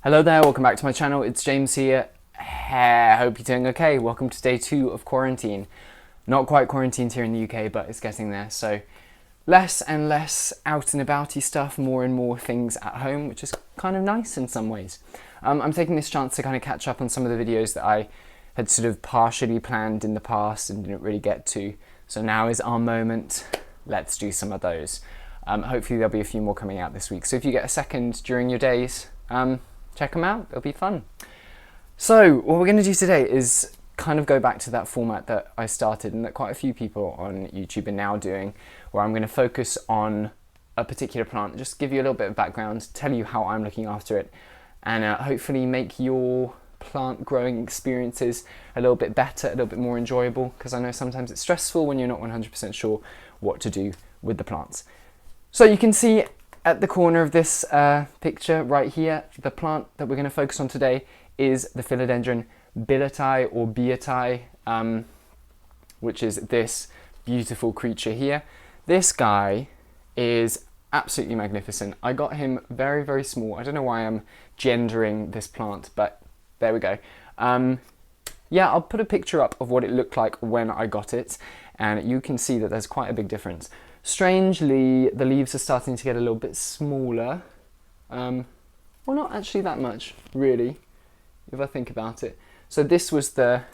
Hello there, welcome back to my channel. It's James here. Hey, hope you're doing okay. Welcome to day 2 of quarantine. Not quite quarantined here in the UK, but it's getting there. So less and less out and abouty stuff, more and more things at home, which is kind of nice in some ways. I'm taking this chance to kind of catch up on some of the videos that I had sort of partially planned in the past and didn't really get to. So now is our moment. Let's do some of those. Hopefully there'll be a few more coming out this week. So if you get a second during your days, check them out, it'll be fun. So what we're going to do today is kind of go back to that format that I started and that quite a few people on YouTube are now doing, where I'm going to focus on a particular plant, just give you a little bit of background, tell you how I'm looking after it, and hopefully make your plant growing experiences a little bit better, a little bit more enjoyable, because I know sometimes it's stressful when you're not 100% sure what to do with the plants. So you can see at the corner of this picture right here, the plant that we're going to focus on today is the Philodendron Billieti or Beatii, which is this beautiful creature here. This guy is absolutely magnificent. I got him very, very small. I don't know why I'm gendering this plant, but there we go. Yeah, I'll put a picture up of what it looked like when I got it, and you can see that there's quite a big difference. Strangely, the leaves are starting to get a little bit smaller. Well, not actually that much, really, if I think about it. So this is the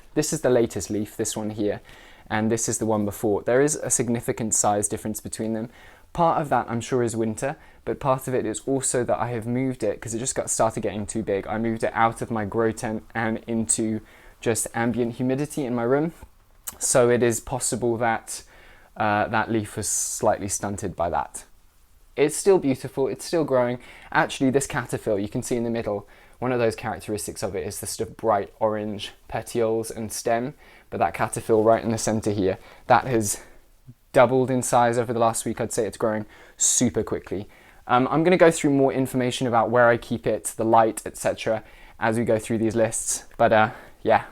latest leaf, this one here, and this is the one before. There is a significant size difference between them. Part of that, I'm sure, is winter, but part of it is also that I have moved it, because it just started getting too big. I moved it out of my grow tent and into just ambient humidity in my room. So it is possible that that leaf was slightly stunted by that. It's still beautiful, it's still growing. Actually, this cataphyll, you can see in the middle, one of those characteristics of it is the sort of bright orange petioles and stem, but that cataphyll right in the center here, that has doubled in size over the last week. I'd say it's growing super quickly. I'm going to go through more information about where I keep it, the light, etc. as we go through these lists, but yeah,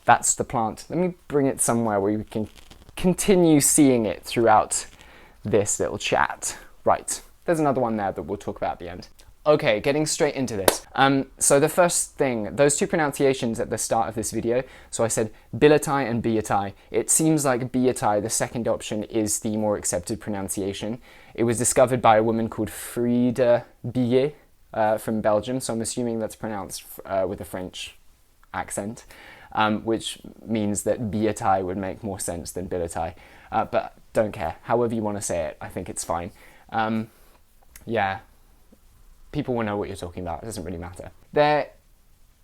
that's the plant. Let me bring it somewhere where we can continue seeing it throughout this little chat. Right, there's another one there that we'll talk about at the end. Okay, getting straight into this. So the first thing, those two pronunciations at the start of this video, so I said Billieti and Beatii. It seems like Beatii, the second option, is the more accepted pronunciation. It was discovered by a woman called Friede Billet from Belgium, so I'm assuming that's pronounced with a French accent. Which means that Beatii would make more sense than Billieti, but don't care. However you want to say it, I think it's fine. Yeah, people will know what you're talking about. It doesn't really matter. There are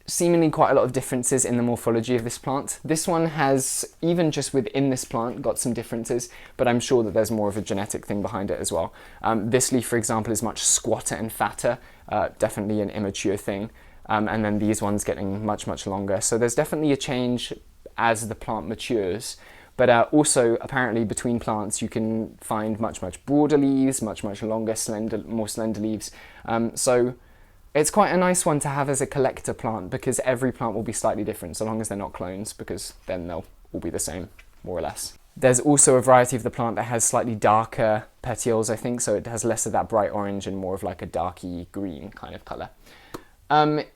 seemingly quite a lot of differences in the morphology of this plant. This one has, even just within this plant, got some differences, but I'm sure that there's more of a genetic thing behind it as well. This leaf, for example, is much squatter and fatter, definitely an immature thing. And then these ones getting much, much longer. So there's definitely a change as the plant matures, but also apparently between plants you can find much, much broader leaves, much, much longer, more slender leaves. So it's quite a nice one to have as a collector plant, because every plant will be slightly different, so long as they're not clones, because then they'll all be the same, more or less. There's also a variety of the plant that has slightly darker petioles, I think, so it has less of that bright orange and more of like a darky green kind of colour.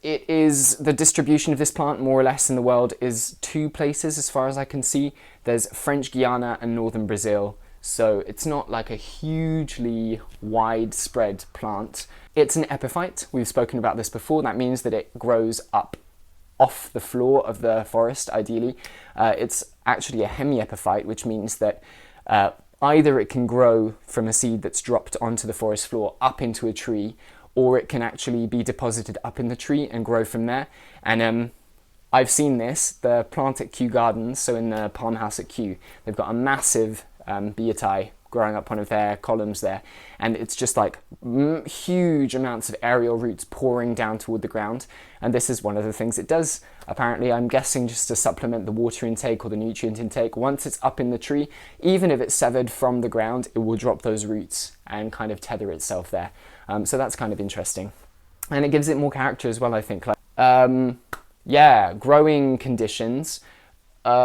It is, the distribution of this plant more or less in the world is 2 places as far as I can see. There's French Guiana and northern Brazil, so it's not like a hugely widespread plant. It's an epiphyte. We've spoken about this before. That means that it grows up off the floor of the forest, ideally. It's actually a hemiepiphyte, which means that either it can grow from a seed that's dropped onto the forest floor up into a tree, or it can actually be deposited up in the tree and grow from there. And I've seen this, the plant at Kew Gardens, so in the palm house at Kew, they've got a massive Beatii growing up one of their columns there, and it's just like huge amounts of aerial roots pouring down toward the ground, and this is one of the things it does, apparently, I'm guessing, just to supplement the water intake or the nutrient intake. Once it's up in the tree, even if it's severed from the ground, it will drop those roots and kind of tether itself there. So that's kind of interesting, and it gives it more character as well, I think. Yeah, growing conditions.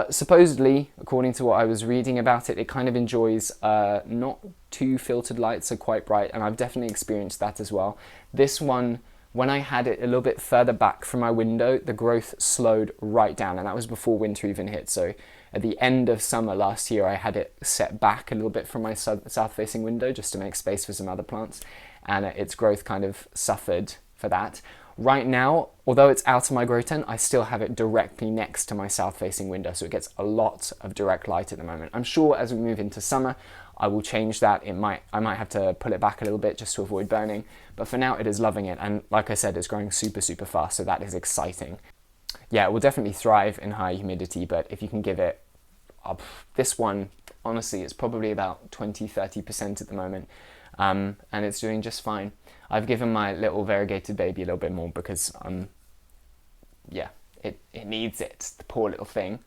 Supposedly, according to what I was reading about it, it kind of enjoys not too filtered light, so quite bright, and I've definitely experienced that as well. This one when I had it a little bit further back from my window, the growth slowed right down, and that was before winter even hit. So at the end of summer last year, I had it set back a little bit from my south-facing window just to make space for some other plants, and its growth kind of suffered for that. Right now, although it's out of my grow tent, I still have it directly next to my south-facing window, so it gets a lot of direct light at the moment. I'm sure as we move into summer, I will change that. I might have to pull it back a little bit just to avoid burning, but for now it is loving it, and like I said, it's growing super, super fast, so that is exciting. Yeah, it will definitely thrive in high humidity, but if you can give it this one, honestly, it's probably about 20-30% at the moment, and it's doing just fine. I've given my little variegated baby a little bit more because, yeah, it needs it, the poor little thing.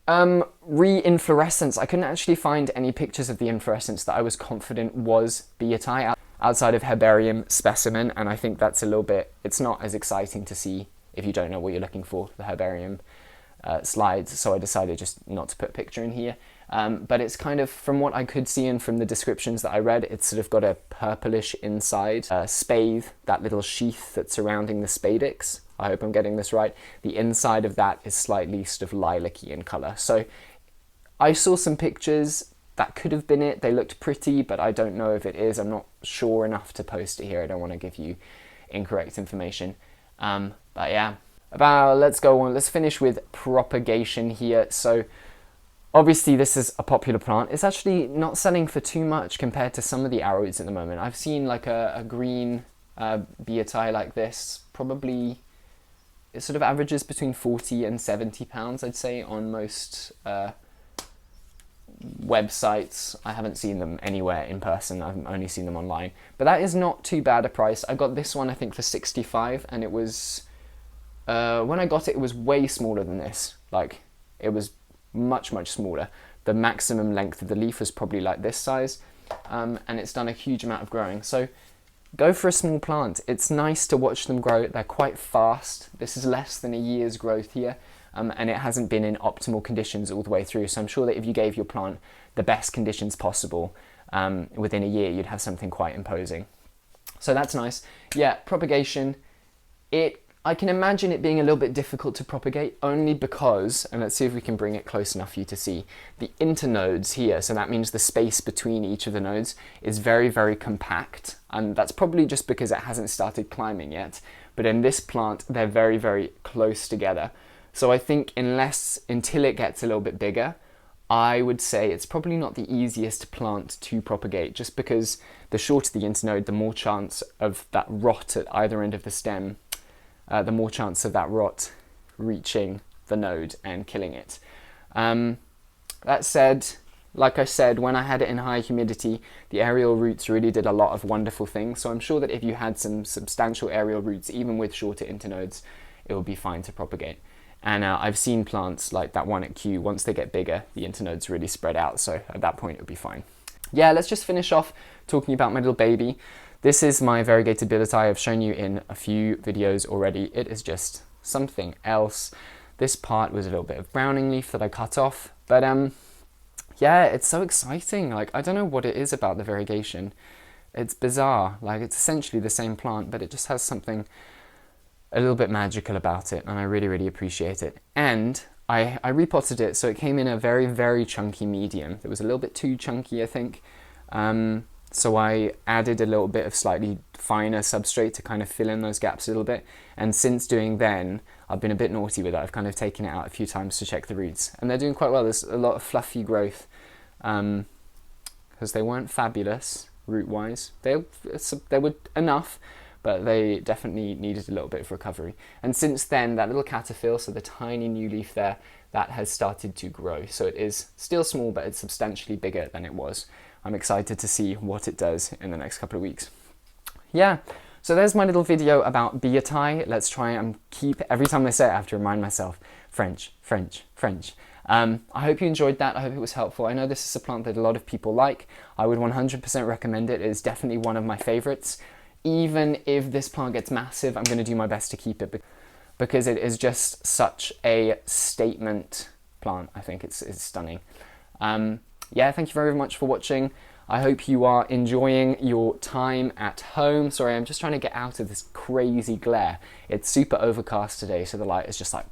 Re-inflorescence. I couldn't actually find any pictures of the inflorescence that I was confident was Beatai outside of herbarium specimen, and I think that's a little bit, it's not as exciting to see if you don't know what you're looking for, the herbarium slides, so I decided just not to put a picture in here. But it's kind of, from what I could see and from the descriptions that I read, it's sort of got a purplish inside. Spathe, that little sheath that's surrounding the spadix, I hope I'm getting this right, the inside of that is slightly sort of lilac-y in colour. So I saw some pictures, that could have been it, they looked pretty, but I don't know if it is, I'm not sure enough to post it here, I don't want to give you incorrect information. But yeah, let's go on, let's finish with propagation here. So obviously this is a popular plant. It's actually not selling for too much compared to some of the arrowwoods at the moment. I've seen like a green Beatai like this, probably it sort of averages between 40 and 70 pounds, I'd say, on most websites. I haven't seen them anywhere in person, I've only seen them online. But that is not too bad a price. I got this one I think for 65, and it was, when I got it, it was way smaller than this. Like, it was much, much smaller. The maximum length of the leaf was probably like this size, and it's done a huge amount of growing. So go for a small plant. It's nice to watch them grow. They're quite fast. This is less than a year's growth here, and it hasn't been in optimal conditions all the way through. So I'm sure that if you gave your plant the best conditions possible, within a year, you'd have something quite imposing. So that's nice. Yeah, propagation. I can imagine it being a little bit difficult to propagate, only because, and let's see if we can bring it close enough for you to see, the internodes here, so that means the space between each of the nodes, is very, very compact, and that's probably just because it hasn't started climbing yet. But in this plant, they're very, very close together. So I think until it gets a little bit bigger, I would say it's probably not the easiest plant to propagate, just because the shorter the internode, the more chance of that rot at either end of the stem, the more chance of that rot reaching the node and killing it. That said, like I said, when I had it in high humidity, the aerial roots really did a lot of wonderful things. So I'm sure that if you had some substantial aerial roots, even with shorter internodes, it would be fine to propagate. And I've seen plants like that one at Kew, once they get bigger, the internodes really spread out. So at that point, it would be fine. Yeah, let's just finish off talking about my little baby. This is my variegated Beatai. I've shown you in a few videos already. It is just something else. This part was a little bit of browning leaf that I cut off, but yeah, it's so exciting. Like, I don't know what it is about the variegation. It's bizarre. Like, it's essentially the same plant, but it just has something a little bit magical about it, and I really, really appreciate it. And I repotted it, so it came in a very, very chunky medium. It was a little bit too chunky, I think. So I added a little bit of slightly finer substrate to kind of fill in those gaps a little bit. And since doing then, I've been a bit naughty with it. I've kind of taken it out a few times to check the roots. And they're doing quite well. There's a lot of fluffy growth, because they weren't fabulous root-wise. They were enough, but they definitely needed a little bit of recovery. And since then, that little cataphyll, so the tiny new leaf there, that has started to grow. So it is still small, but it's substantially bigger than it was. I'm excited to see what it does in the next couple of weeks. Yeah, so there's my little video about Beatai. Let's try and keep, every time I say it, I have to remind myself, French, French, French. I hope you enjoyed that. I hope it was helpful. I know this is a plant that a lot of people like. I would 100% recommend it. It is definitely one of my favorites. Even if this plant gets massive, I'm going to do my best to keep it, because it is just such a statement plant. I think it's stunning. Yeah, thank you very much for watching. I hope you are enjoying your time at home. Sorry, I'm just trying to get out of this crazy glare. It's super overcast today, so the light is just like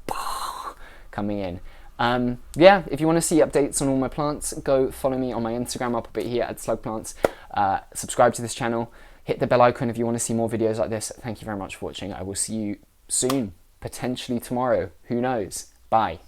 coming in. Yeah, if you want to see updates on all my plants, go follow me on my Instagram. I'll put it here at Slugplants. Subscribe to this channel. Hit the bell icon if you want to see more videos like this. Thank you very much for watching. I will see you soon, potentially tomorrow. Who knows? Bye.